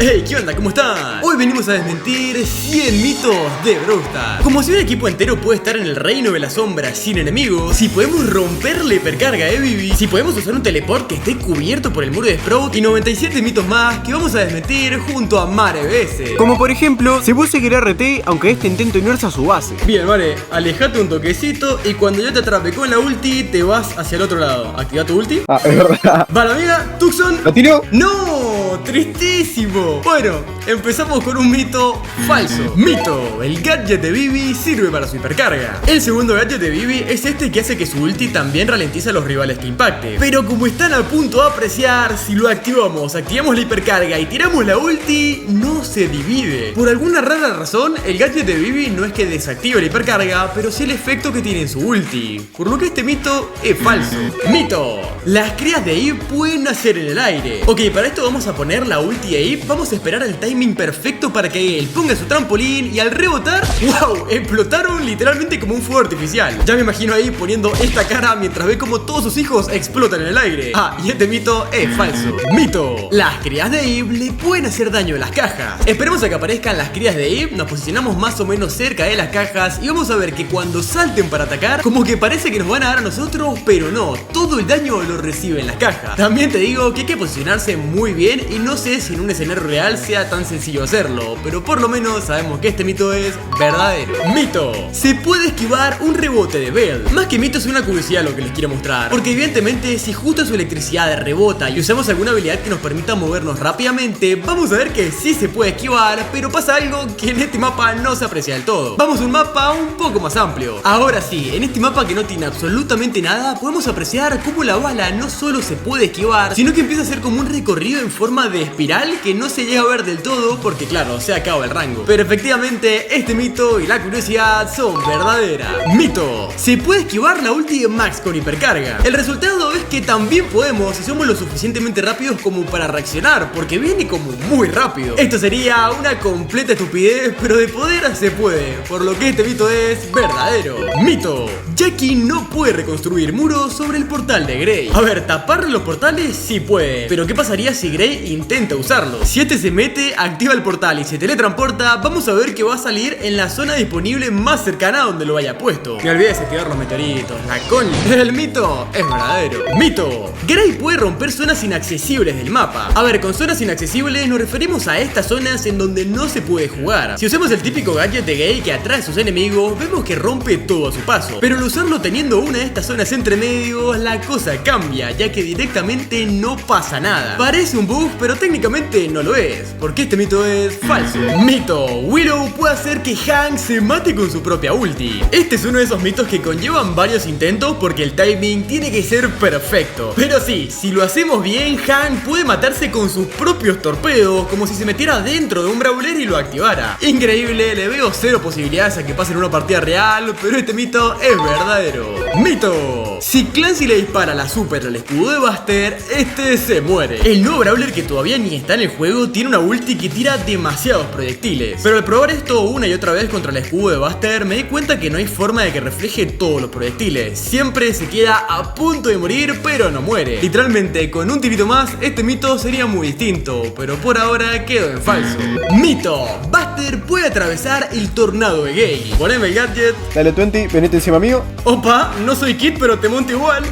Hey, ¿qué onda? ¿Cómo están? Hoy venimos a desmentir 100 mitos de Brawl Stars. Como si un equipo entero puede estar en el reino de las sombras sin enemigos, si podemos romper la hipercarga de Bibi, si podemos usar un teleport que esté cubierto por el muro de Sprout y 97 mitos más que vamos a desmentir junto a Mare BS. Como por ejemplo, se puede seguir RT aunque este intento unirse a su base. Bien, Mare, alejate un toquecito y cuando yo te atrape con la ulti, te vas hacia el otro lado. ¿Activa tu ulti? Ah, es verdad. Vale, amiga, Tucson. ¿Lo tiró? ¡No! ¡Tristísimo! Bueno, empezamos con un mito falso. Mito: el gadget de Bibi sirve para su hipercarga. El segundo gadget de Bibi es este que hace que su ulti también ralentiza a los rivales que impacte. Pero como están a punto de apreciar, si lo activamos la hipercarga y tiramos la ulti, no se divide. Por alguna rara razón, el gadget de Bibi no es que desactive la hipercarga, pero sí el efecto que tiene en su ulti. Por lo que este mito es falso. Mito: las crías de Eve pueden nacer en el aire. Ok, para esto vamos a poner la ulti de Eve. Vamos a esperar el timing perfecto para que él ponga su trampolín y al rebotar, ¡wow! Explotaron literalmente como un fuego artificial. Ya me imagino ahí poniendo esta cara mientras ve como todos sus hijos explotan en el aire. Ah, y este mito es falso. Mito: las crías de Eve le pueden hacer daño a las cajas. Esperemos a que aparezcan las crías de Eve, nos posicionamos más o menos cerca de las cajas y vamos a ver que cuando salten para atacar, como que parece que nos van a dar a nosotros, pero no, todo el daño lo reciben las cajas. También te digo que hay que posicionarse muy bien y no sé si en un escenario real sea tan sencillo hacerlo, pero por lo menos sabemos que este mito es verdadero. Mito: se puede esquivar un rebote de Belle. Más que mito es una curiosidad lo que les quiero mostrar, porque evidentemente si justo su electricidad rebota y usamos alguna habilidad que nos permita movernos rápidamente, vamos a ver que sí se puede esquivar, pero pasa algo que en este mapa no se aprecia del todo. Vamos a un mapa un poco más amplio. Ahora sí, en este mapa que no tiene absolutamente nada, podemos apreciar cómo la bala no solo se puede esquivar, sino que empieza a ser como un recorrido en forma de espiral que no se llega a ver del todo porque claro, se acaba el rango. Pero efectivamente este mito y la curiosidad son verdaderas. Mito: se puede esquivar la ulti de Max con hipercarga. El resultado es que también podemos si somos lo suficientemente rápidos como para reaccionar, porque viene como muy rápido. Esto sería una completa estupidez, pero de poder se puede, por lo que este mito es verdadero. Mito: Jackie no puede reconstruir muros sobre el portal de Grey. A ver, taparle los portales sí puede, pero ¿qué pasaría si Grey intenta usarlo? Si este se mete, activa el portal y se teletransporta, vamos a ver que va a salir en la zona disponible más cercana a donde lo haya puesto. Me olvidé de activar los meteoritos, la coña. El mito es verdadero. Mito: Grey puede romper zonas inaccesibles del mapa. A ver, con zonas inaccesibles nos referimos a estas zonas en donde no se puede jugar. Si usamos el típico gadget de Grey que atrae a sus enemigos, vemos que rompe todo a su paso. Pero al usarlo teniendo una de estas zonas entre medios, la cosa cambia, ya que directamente no pasa nada. Parece un bug, pero técnicamente no lo es, porque este mito es falso. Mito: Willow puede hacer que Hank se mate con su propia ulti. Este es uno de esos mitos que conllevan varios intentos porque el timing tiene que ser perfecto. Pero sí, si lo hacemos bien, Hank puede matarse con sus propios torpedos, como si se metiera dentro de un brawler y lo activara. Increíble, le veo cero posibilidades a que pase en una partida real, pero este mito es verdadero. Mito: si Clancy le dispara la super al escudo de Buster, este se muere. El nuevo brawler que todavía ni está en el juego tiene una ulti que tira demasiados proyectiles, pero al probar esto una y otra vez contra el escudo de Buster me di cuenta que no hay forma de que refleje todos los proyectiles. Siempre se queda a punto de morir, pero no muere. Literalmente con un tirito más este mito sería muy distinto, pero por ahora quedó en falso. Mito: Buster puede atravesar el tornado de Gale. Poneme el gadget. Dale 20, venite encima mío. Opa, no soy Kid pero te monto igual.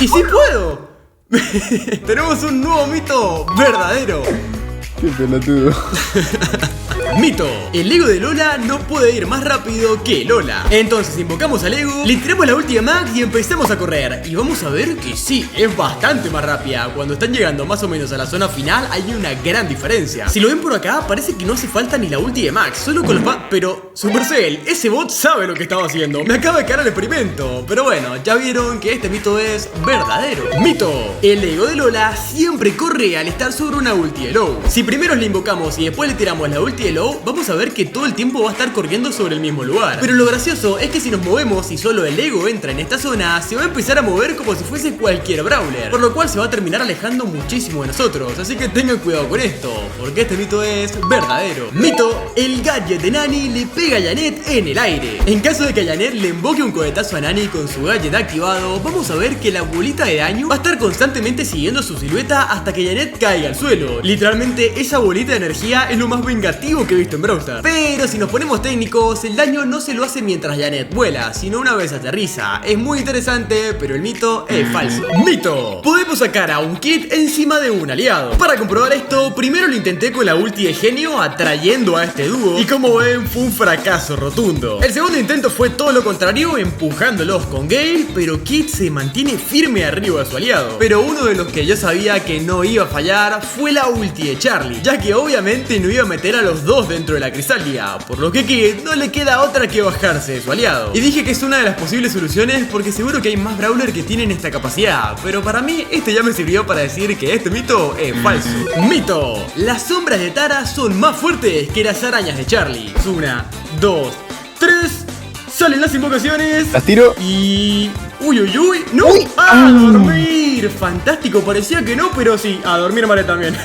Y sí puedo. Tenemos un nuevo mito verdadero. Qué pelotudo. Mito: el ego de Lola no puede ir más rápido que Lola. Entonces invocamos al ego, le tiramos la ulti de Max y empezamos a correr. Y vamos a ver que sí, es bastante más rápida. Cuando están llegando más o menos a la zona final hay una gran diferencia. Si lo ven por acá, parece que no hace falta ni la ulti de Max, solo con los pero Supercell, ese bot sabe lo que estaba haciendo. Me acaba de caer el experimento. Pero bueno, ya vieron que este mito es verdadero. Mito: el ego de Lola siempre corre al estar sobre una ulti de Low. Si primero le invocamos y después le tiramos la ulti de Low, Flow, vamos a ver que todo el tiempo va a estar corriendo sobre el mismo lugar. Pero lo gracioso es que si nos movemos y solo el ego entra en esta zona, se va a empezar a mover como si fuese cualquier brawler, por lo cual se va a terminar alejando muchísimo de nosotros. Así que tengan cuidado con esto, porque este mito es verdadero. Mito: el gadget de Nani le pega a Janet en el aire. En caso de que a Janet le invoque un cohetazo a Nani con su gadget activado, vamos a ver que la bolita de daño va a estar constantemente siguiendo su silueta hasta que Janet caiga al suelo. Literalmente esa bolita de energía es lo más vengativo que he visto en Brawl Stars. Pero si nos ponemos técnicos, el daño no se lo hace mientras Janet vuela, sino una vez aterriza. Es muy interesante, pero el mito es falso. Mito: podemos sacar a un Kit encima de un aliado. Para comprobar esto, primero lo intenté con la ulti de genio atrayendo a este dúo, y como ven fue un fracaso rotundo. El segundo intento fue todo lo contrario, empujándolos con Gale, pero Kit se mantiene firme arriba de su aliado. Pero uno de los que yo sabía que no iba a fallar fue la ulti de Charlie, ya que obviamente no iba a meter a los dos dentro de la crisálida, por lo que Kit no le queda otra que bajarse de su aliado. Y dije que es una de las posibles soluciones porque seguro que hay más brawlers que tienen esta capacidad, pero para mí este ya me sirvió para decir que este mito es falso. Mito: las sombras de Tara son más fuertes que las arañas de Charlie. 1, 2, 3. Salen las invocaciones. Las tiro. Y... uy, uy, uy. ¡No! Uy. ¡A dormir! Fantástico, parecía que no, pero sí. A dormir Mare también.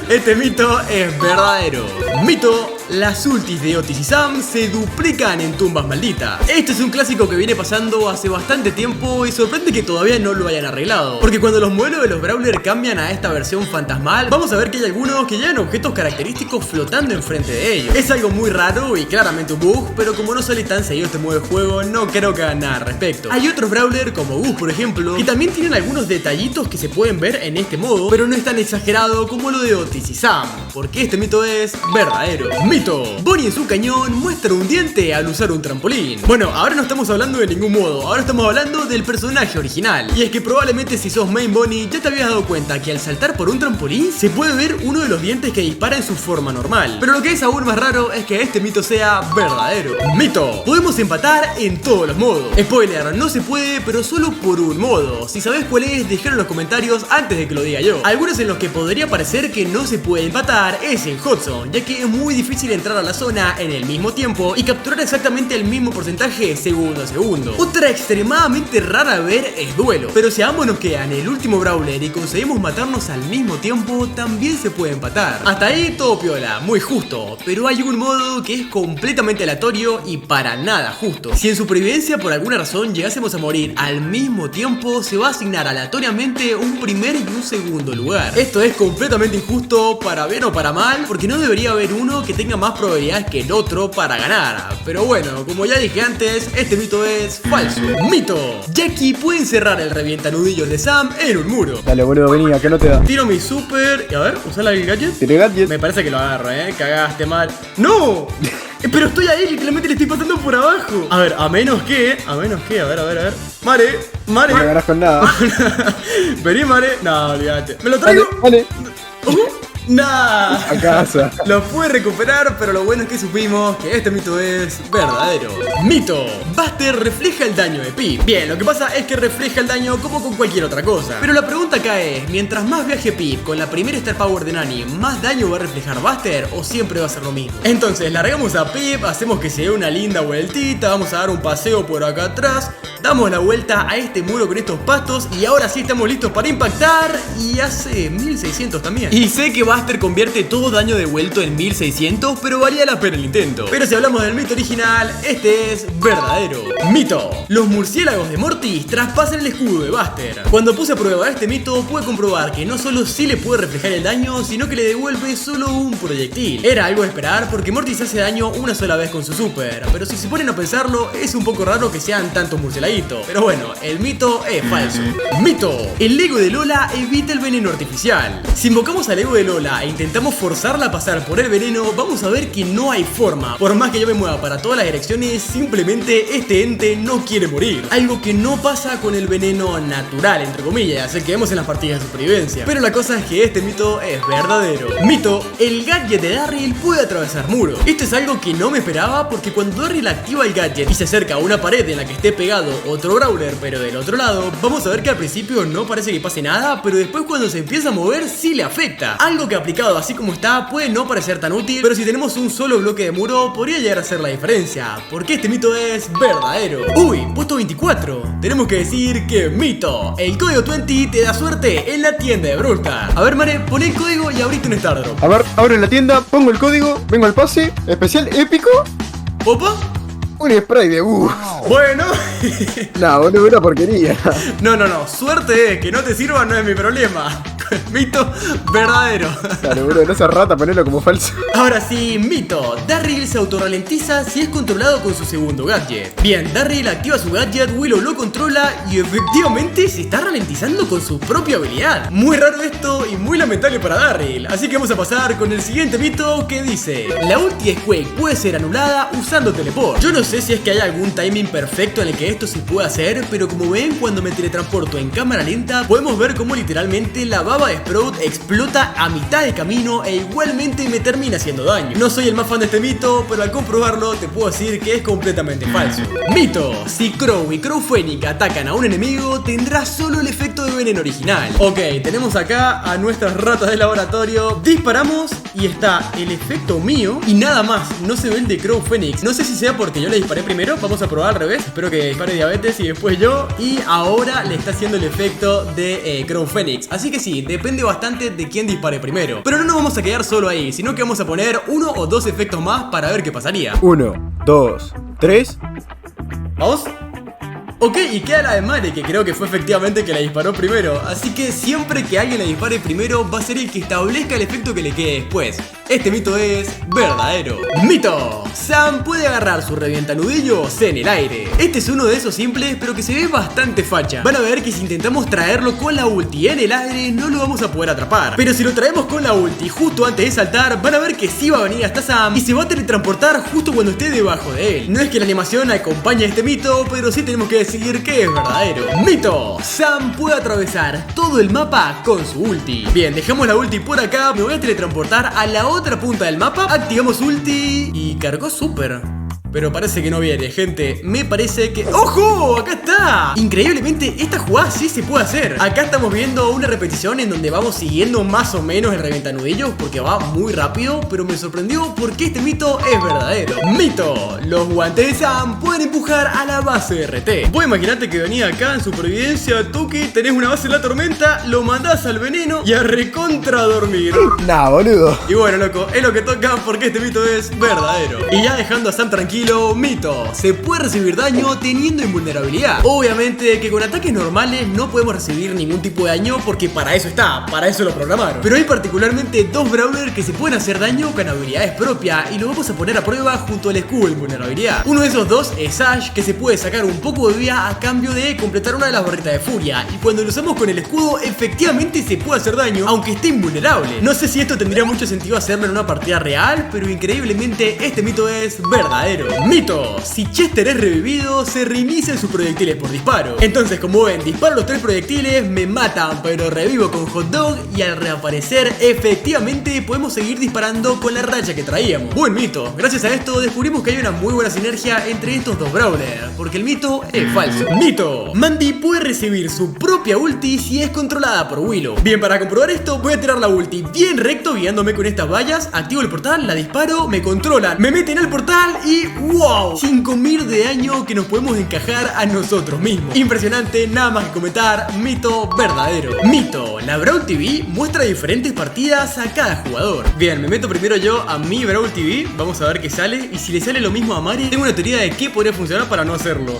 Este mito es verdadero. Mito: las ultis de Otis y Sam se duplican en tumbas malditas. Este es un clásico que viene pasando hace bastante tiempo y sorprende que todavía no lo hayan arreglado, porque cuando los modelos de los Brawlers cambian a esta versión fantasmal, vamos a ver que hay algunos que llevan objetos característicos flotando enfrente de ellos. Es algo muy raro y claramente un bug, pero como no sale tan seguido este modo de juego, no creo que hagan nada al respecto. Hay otros Brawlers como Gus, por ejemplo, que también tienen algunos detallitos que se pueden ver en este modo, pero no es tan exagerado como lo de Otis y Sam, porque este mito es verdadero. Mito: Bonnie en su cañón muestra un diente al usar un trampolín. Bueno, ahora no estamos hablando de ningún modo, ahora estamos hablando del personaje original. Y es que probablemente si sos main Bonnie ya te habías dado cuenta que al saltar por un trampolín se puede ver uno de los dientes que dispara en su forma normal. Pero lo que es aún más raro es que este mito sea verdadero. Mito: podemos empatar en todos los modos. Spoiler, no se puede, pero solo por un modo. Si sabes cuál es, déjalo en los comentarios antes de que lo diga yo. Algunos en los que podría parecer que no se puede empatar es en Hot Zone, ya que es muy difícil entrar a la zona en el mismo tiempo y capturar exactamente el mismo porcentaje segundo a segundo. Otra extremadamente rara a ver es duelo, pero si a ambos nos quedan el último brawler y conseguimos matarnos al mismo tiempo, también se puede empatar. Hasta ahí todo piola, muy justo, pero hay un modo que es completamente aleatorio y para nada justo. Si en supervivencia por alguna razón llegásemos a morir al mismo tiempo, se va a asignar aleatoriamente un primer y un segundo lugar. Esto es completamente injusto, para bien o para mal, porque no debería haber uno que tenga más probabilidades que el otro para ganar. Pero bueno, como ya dije antes, este mito es falso. Mito: Jackie puede encerrar el revientanudillos de Sam en un muro. Dale, boludo, vení, acá no te da. Tiro mi super... y a ver, usar el gadget. Tire gadget. Me parece que lo agarro, cagaste mal. ¡No! Pero estoy a él y claramente le estoy pasando por abajo. A ver, a menos que, a ver. Mare. No me ganás con nada. Vení, Mare. No, olvídate. ¿Me lo traigo? Vale. Nah. A casa. Lo pude recuperar, pero lo bueno es que supimos que este mito es verdadero. Mito: Buster refleja el daño de Pip. Bien, lo que pasa es que refleja el daño como con cualquier otra cosa. Pero la pregunta acá es, mientras más viaje Pip con la primera Star Power de Nani, ¿más daño va a reflejar Buster o siempre va a ser lo mismo? Entonces, largamos a Pip, hacemos que se dé una linda vueltita, vamos a dar un paseo por acá atrás, damos la vuelta a este muro con estos pastos y ahora sí estamos listos para impactar y hace 1600 también. Y sé que Buster convierte todo daño devuelto en 1600, pero valía la pena el intento. Pero si hablamos del mito original, este es verdadero. Mito: los murciélagos de Mortis traspasan el escudo de Buster. Cuando puse a prueba este mito, pude comprobar que no solo sí le puede reflejar el daño, sino que le devuelve solo un proyectil. Era algo de esperar porque Mortis hace daño una sola vez con su super, pero si se ponen a pensarlo, es un poco raro que sean tantos murcielaguitos. Pero bueno, el mito es falso. Mito: el ego de Lola evita el veneno artificial. Si invocamos al ego de Lola e intentamos forzarla a pasar por el veneno, vamos a ver que no hay forma. Por más que yo me mueva para todas las direcciones, simplemente este ente no quiere morir. Algo que no pasa con el veneno natural, entre comillas, el que vemos en las partidas de supervivencia. Pero la cosa es que este mito es verdadero. Mito: el gadget de Darryl puede atravesar muros. Esto es algo que no me esperaba porque cuando Darryl activa el gadget y se acerca a una pared en la que esté pegado otro brawler pero del otro lado, vamos a ver que al principio no parece que pase nada, pero después cuando se empieza a mover sí le afecta. Algo que aplicado así como está puede no parecer tan útil, pero si tenemos un solo bloque de muro podría llegar a ser la diferencia, porque este mito es verdadero. Uy, puesto 24. Tenemos que decir que mito. El código 20 te da suerte en la tienda de Brawl Stars. A ver, Mare, poné el código y abrite un Stardrop. A ver, abro la tienda, pongo el código, vengo al pase, especial épico. ¿Opa? Un spray de bus. Bueno. No, boludo, una porquería. No, suerte que no te sirva no es mi problema. Mito verdadero. Claro, boludo, no seas rata, ponelo como falso. Ahora sí, mito. Darryl se autorralentiza si es controlado con su segundo gadget. Bien, Darryl activa su gadget, Willow lo controla y efectivamente se está ralentizando con su propia habilidad. Muy raro esto y muy lamentable para Darryl. Así que vamos a pasar con el siguiente mito que dice: la ulti de Quake puede ser anulada usando teleport. Yo no sé si es que hay algún timing perfecto en el que esto se puede hacer, pero como ven, cuando me teletransporto en cámara lenta podemos ver cómo literalmente la baba de Sprout explota a mitad de camino e igualmente me termina haciendo daño. No soy el más fan de este mito, pero al comprobarlo te puedo decir que es completamente falso. Mito: si Crow y Crow Phoenix atacan a un enemigo tendrá solo el efecto de veneno original. Ok, tenemos acá a nuestras ratas de laboratorio, disparamos y está el efecto mío y nada más, no se ve el de Crow Phoenix. No sé si sea porque yo le disparé primero, vamos a probar al revés, espero que dispare Diabetes y después yo, y ahora le está haciendo el efecto de Crow Phoenix. Así que sí, depende bastante de quién dispare primero. Pero no nos vamos a quedar solo ahí, sino que vamos a poner uno o dos efectos más para ver qué pasaría. 1, 2, 3. ¿Vamos? Ok, y queda la de Mare, que creo que fue efectivamente que la disparó primero. Así que siempre que alguien la dispare primero va a ser el que establezca el efecto que le quede después. Este mito es verdadero. Mito: Sam puede agarrar su revientanudillos en el aire. Este es uno de esos simples, pero que se ve bastante facha. Van a ver que si intentamos traerlo con la ulti en el aire no lo vamos a poder atrapar. Pero si lo traemos con la ulti justo antes de saltar, van a ver que sí va a venir hasta Sam y se va a teletransportar justo cuando esté debajo de él. No es que la animación acompañe este mito, pero sí tenemos que decir que es verdadero. Mito: Sam puede atravesar todo el mapa con su ulti. Bien, dejamos la ulti por acá, me voy a teletransportar a la otra punta del mapa, activamos ulti y cargó súper. Pero parece que no viene, gente. Me parece que... ¡Ojo! ¡Acá está! Increíblemente, esta jugada sí se puede hacer. Acá estamos viendo una repetición en donde vamos siguiendo más o menos el reventanudillo, porque va muy rápido, pero me sorprendió porque este mito es verdadero. Mito: los guantes de Sam pueden empujar a la base de RT. Vos imaginate que venía acá en supervivencia, Tuki, tenés una base en la tormenta, lo mandás al veneno y a recontra dormir. Nah, boludo. Y bueno, loco, es lo que toca porque este mito es verdadero. Y ya dejando a Sam tranquilo, mito: se puede recibir daño teniendo invulnerabilidad. Obviamente que con ataques normales no podemos recibir ningún tipo de daño porque para eso está, para eso lo programaron. Pero hay particularmente dos brawlers que se pueden hacer daño con habilidades propias y lo vamos a poner a prueba junto al escudo de invulnerabilidad. Uno de esos dos es Ash, que se puede sacar un poco de vida a cambio de completar una de las barritas de furia, y cuando lo usamos con el escudo efectivamente se puede hacer daño aunque esté invulnerable. No sé si esto tendría mucho sentido hacerlo en una partida real, pero increíblemente este mito es verdadero. Mito: si Chester es revivido, se reinician sus proyectiles por disparo. Entonces, como ven, disparo los 3 proyectiles, me matan, pero revivo con Hot Dog y al reaparecer, efectivamente podemos seguir disparando con la racha que traíamos. Buen mito. Gracias a esto descubrimos que hay una muy buena sinergia entre estos dos brawlers, porque el mito es falso. Mito: Mandy puede recibir su propia ulti si es controlada por Willow. Bien, para comprobar esto voy a tirar la ulti bien recto guiándome con estas vallas, activo el portal, la disparo, me controlan, me meten al portal y ¡wow! 5000 de daño que nos podemos encajar a nosotros mismos. Impresionante, nada más que comentar. Mito verdadero. Mito: la Brawl TV muestra diferentes partidas a cada jugador. Bien, me meto primero yo a mi Brawl TV, vamos a ver qué sale, y si le sale lo mismo a Mare, tengo una teoría de qué podría funcionar para no hacerlo.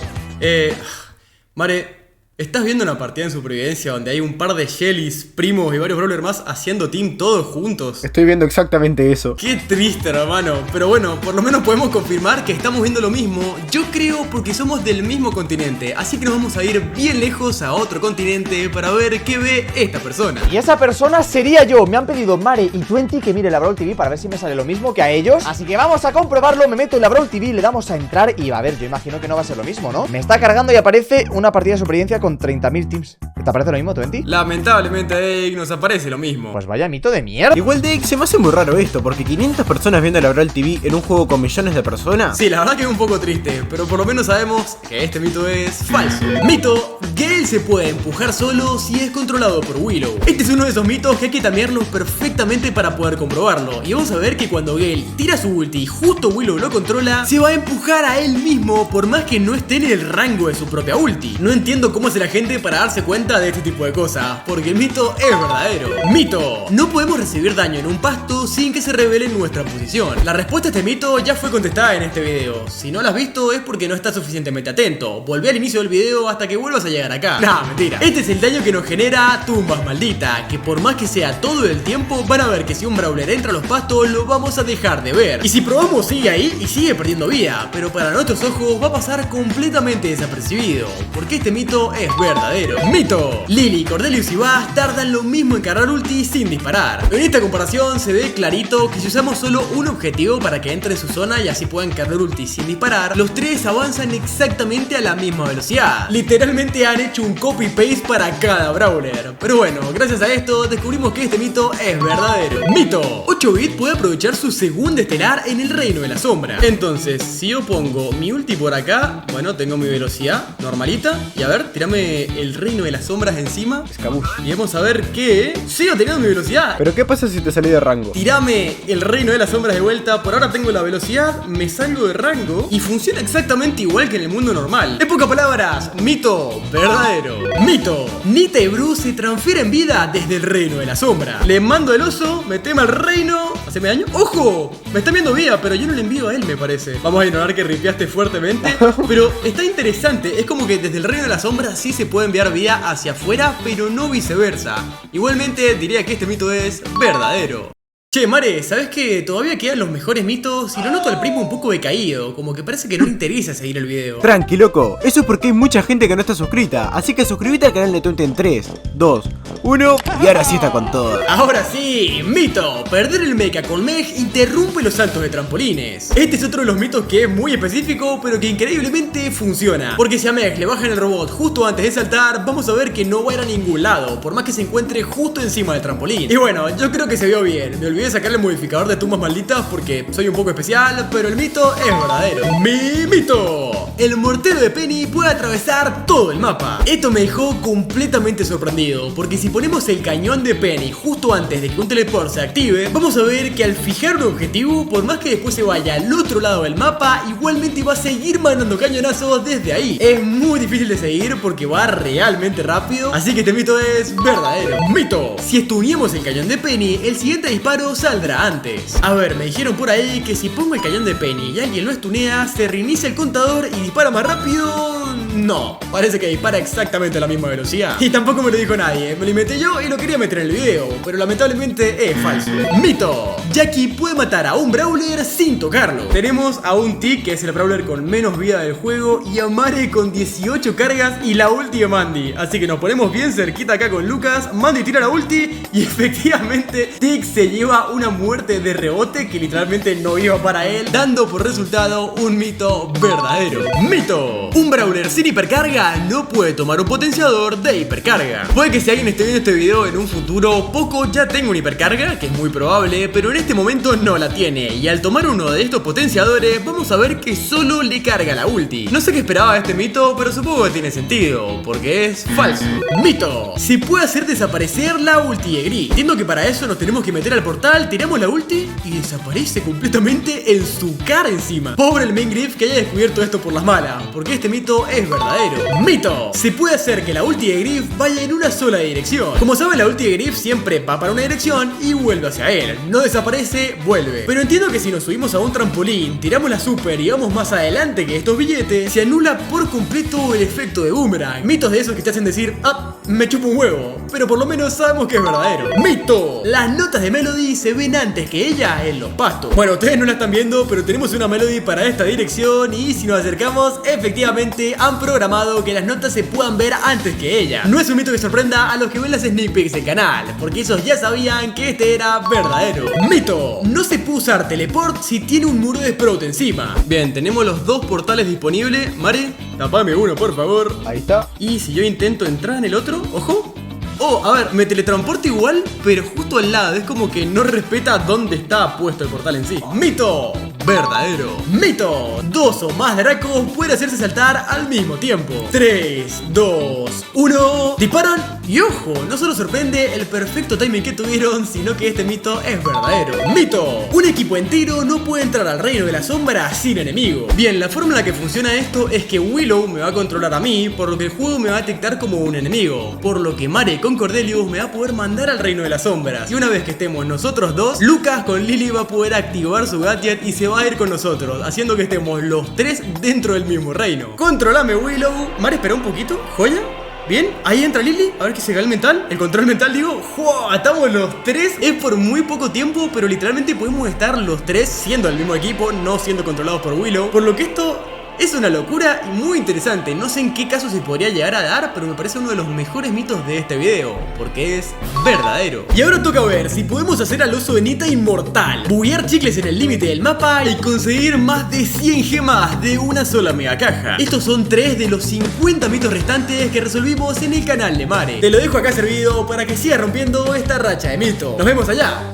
Mare, ¿estás viendo una partida en supervivencia donde hay un par de Shellys, primos y varios brawlers más haciendo team todos juntos? Estoy viendo exactamente eso. Qué triste, hermano. Pero bueno, por lo menos podemos confirmar que estamos viendo lo mismo. Yo creo porque somos del mismo continente, así que nos vamos a ir bien lejos a otro continente para ver qué ve esta persona. Y esa persona sería yo. Me han pedido Mare y 20 que mire la Brawl TV para ver si me sale lo mismo que a ellos. Así que vamos a comprobarlo. Me meto en la Brawl TV, le damos a entrar y a ver, yo imagino que no va a ser lo mismo, ¿no? Me está cargando y aparece una partida de supervivencia con 30.000 teams. ¿Te parece lo mismo, Twenty? Lamentablemente, Dake, nos aparece lo mismo. Pues vaya mito de mierda. Igual, Dake, se me hace muy raro esto, porque 500 personas viendo la Brawl TV en un juego con millones de personas. Sí, la verdad que es un poco triste, pero por lo menos sabemos que este mito es falso. Mito: Gale se puede empujar solo si es controlado por Willow. Este es uno de esos mitos que hay que tamearlo perfectamente para poder comprobarlo. Y vamos a ver que cuando Gale tira su ulti y justo Willow lo controla, se va a empujar a él mismo por más que no esté en el rango de su propia ulti. No entiendo cómo hace la gente para darse cuenta de este tipo de cosas, porque el mito es verdadero. Mito: no podemos recibir daño en un pasto sin que se revele nuestra posición. La respuesta a este mito ya fue contestada en este video. Si no lo has visto es porque no estás suficientemente atento. Volvé al inicio del video hasta que vuelvas a llegar acá. Nah, mentira. Este es el daño que nos genera Tumbas Maldita, que por más que sea todo el tiempo, van a ver que si un brawler entra a los pastos lo vamos a dejar de ver. Y si probamos sigue ahí y sigue perdiendo vida, pero para nuestros ojos va a pasar completamente desapercibido, porque este mito es verdadero. Mito: Lily, Cordelius y Bass tardan lo mismo en cargar ulti sin disparar. En esta comparación se ve clarito que si usamos solo un objetivo para que entre en su zona y así puedan cargar ulti sin disparar, los tres avanzan exactamente a la misma velocidad. Literalmente han hecho un copy-paste para cada brawler. Pero bueno, gracias a esto descubrimos que este mito es verdadero. Mito: 8-bit puede aprovechar su segunda estelar en el reino de la sombra. Entonces, si yo pongo mi ulti por acá, bueno, tengo mi velocidad normalita. Y a ver, tirame el reino de las sombras encima. Escabush. Y vamos a ver que sigo teniendo mi velocidad. Pero ¿qué pasa si te salí de rango? Tirame el reino de las sombras de vuelta. Por ahora tengo la velocidad, me salgo de rango y funciona exactamente igual que en el mundo normal. En pocas palabras, mito verdadero. Mito: Nita y Bruce se transfieren vida desde el reino de la sombra. Le mando el oso, me tema el reino. ¿Haceme daño? ¡Ojo! Me está enviando vida, pero yo no le envío a él, me parece. Vamos a ignorar que ripeaste fuertemente. Pero está interesante. Es como que desde el reino de la sombra sí se puede enviar vida hacia afuera, pero no viceversa. Igualmente diría que este mito es verdadero. Che, Mare, ¿sabes que todavía quedan los mejores mitos? Y lo noto al primo un poco decaído, como que parece que no le interesa seguir el video. Tranqui, loco, eso es porque hay mucha gente que no está suscrita, así que suscríbete al canal de Twenty en 3, 2, 1 y ahora sí está con todo. Ahora sí, mito: perder el mecha con Meg interrumpe los saltos de trampolines. Este es otro de los mitos que es muy específico, pero que increíblemente funciona. Porque si a Meg le bajan el robot justo antes de saltar, vamos a ver que no va a ir a ningún lado, por más que se encuentre justo encima del trampolín. Y bueno, yo creo que se vio bien. Me olvidé de sacarle el modificador de tumbas malditas porque soy un poco especial, pero el mito es verdadero. ¡Mi mito! El mortero de Penny puede atravesar todo el mapa. Esto me dejó completamente sorprendido, porque si ponemos el cañón de Penny justo antes de que un teleport se active, vamos a ver que al fijar un objetivo, por más que después se vaya al otro lado del mapa, igualmente va a seguir mandando cañonazos desde ahí. Es muy difícil de seguir porque va realmente rápido, así que este mito es verdadero. Mito: si estuneamos el cañón de Penny, el siguiente disparo saldrá antes. A ver, me dijeron por ahí que si pongo el cañón de Penny y alguien lo estunea, se reinicia el contador y dispara más rápido. No, parece que dispara exactamente a la misma velocidad. Y tampoco me lo dijo nadie, me lo inventé yo y lo quería meter en el video, pero lamentablemente es falso. Mito: Jackie puede matar a un brawler sin tocarlo. Tenemos a un Tick, que es el brawler con menos vida del juego, y a Mare con 18 cargas y la ulti de Mandy. Así que nos ponemos bien cerquita acá con Lucas. Mandy tira la ulti y efectivamente Tick se lleva una muerte de rebote que literalmente no iba para él, dando por resultado un mito verdadero. Mito: un brawler sin hipercarga no puede tomar un potenciador de hipercarga. Puede que si alguien esté viendo este video en un futuro poco ya tenga una hipercarga, que es muy probable, pero en este momento no la tiene, y al tomar uno de estos potenciadores vamos a ver que solo le carga la ulti. No sé qué esperaba de este mito, pero supongo que tiene sentido, porque es falso. Mito: se puede hacer desaparecer la ulti de Gris. Entiendo que para eso nos tenemos que meter al portal, tiramos la ulti y desaparece completamente en su cara encima. Pobre el main Griff que haya descubierto esto por las malas, porque este mito es verdadero. Mito: se puede hacer que la ulti de Griff vaya en una sola dirección. Como saben, la ulti de Griff siempre va para una dirección y vuelve hacia él. No desaparece, vuelve. Pero entiendo que si nos subimos a un trampolín, tiramos la super y vamos más adelante que estos billetes, se anula por completo el efecto de boomerang. Mitos de esos que te hacen decir, ah, me chupo un huevo, pero por lo menos sabemos que es verdadero. Mito: las notas de Melody se ven antes que ella en los pastos. Bueno, ustedes no la están viendo, pero tenemos una Melody para esta dirección y si nos acercamos, efectivamente han programado que las notas se puedan ver antes que ella. No es un mito que sorprenda a los que ven las sneak peeks del canal, porque esos ya sabían que este era verdadero. Mito: no se puede usar teleport si tiene un muro de Sprout encima. Bien, tenemos los dos portales disponibles. Mare, tapame uno por favor. Ahí está. Y si yo intento entrar en el otro, ojo. Oh, a ver, me teletransporto igual, pero justo al lado. Es como que no respeta dónde está puesto el portal en sí. Mito: verdadero. Mito: 2 o más dracos pueden hacerse saltar al mismo tiempo. 3, 2, 1. Disparan y ojo, no solo sorprende el perfecto timing que tuvieron, sino que este mito es verdadero. Mito: un equipo entero no puede entrar al reino de la sombra sin enemigo. Bien, la forma en la que funciona esto es que Willow me va a controlar a mí, por lo que el juego me va a detectar como un enemigo, por lo que Mare con Cordelius me va a poder mandar al reino de las sombras. Y una vez que estemos nosotros dos, Lucas con Lily va a poder activar su gadget y se va a ir con nosotros, haciendo que estemos los tres dentro del mismo reino. Controlame, Willow. Mare, espera un poquito. Joya. Bien, ahí entra Lily, a ver que se cae el mental. El control mental, digo. ¡Wow! Estamos los tres. Es por muy poco tiempo, pero literalmente podemos estar los tres siendo el mismo equipo, no siendo controlados por Willow. Por lo que esto es una locura y muy interesante. No sé en qué caso se podría llegar a dar, pero me parece uno de los mejores mitos de este video, porque es verdadero. Y ahora toca ver si podemos hacer al oso Benita inmortal, buguear chicles en el límite del mapa y conseguir más de 100 gemas de una sola mega caja. Estos son 3 de los 50 mitos restantes que resolvimos en el canal de Mare. Te lo dejo acá servido para que sigas rompiendo esta racha de mitos. Nos vemos allá.